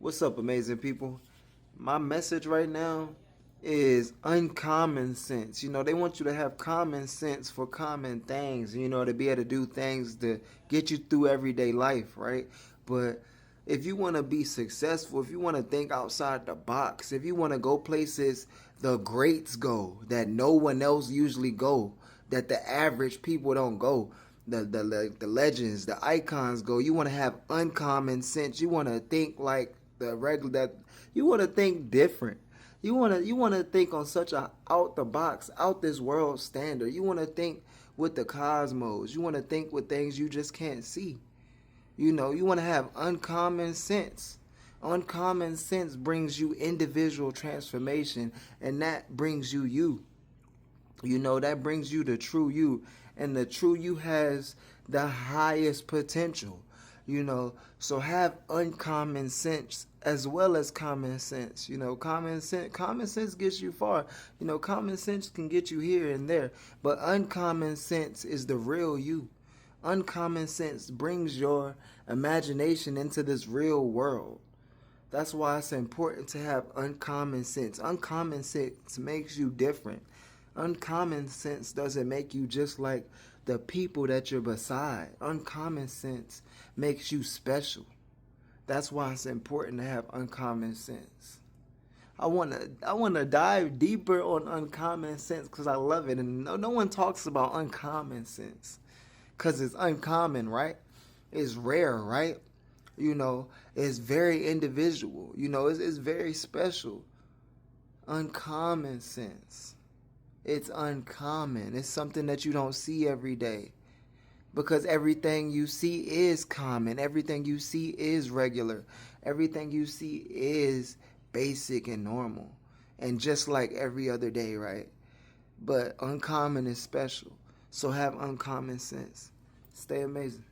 What's up, amazing people? My message right now is uncommon sense. They want you to have common sense for common things, to be able to do things to get you through everyday life, right? But if you want to be successful, if you want to think outside the box, if you want to go places the greats go that no one else usually go, that the average people don't go, the legends, the icons go. You want to have uncommon sense. You want to think like the regular. That you want to think different. You want to think on such a out the box, out this world standard. You want to think with the cosmos. You want to think with things you just can't see. You want to have uncommon sense. Uncommon sense brings you individual transformation, and that brings you you. That brings you the true you. And the true you has the highest potential. So have uncommon sense as well as common sense. Common sense gets you far. Common sense can get you here and there. But uncommon sense is the real you. Uncommon sense brings your imagination into this real world. That's why it's important to have uncommon sense. Uncommon sense makes you different. Uncommon sense doesn't make you just like the people that you're beside. Uncommon sense makes you special. That's why it's important to have uncommon sense. I wanna dive deeper on uncommon sense because I love it, and no one talks about uncommon sense because it's uncommon, right? It's rare, right? It's very individual. It's very special. Uncommon sense. It's uncommon. It's something that you don't see every day. Because everything you see is common. Everything you see is regular. Everything you see is basic and normal. And just like every other day, right? But uncommon is special. So have uncommon sense. Stay amazing.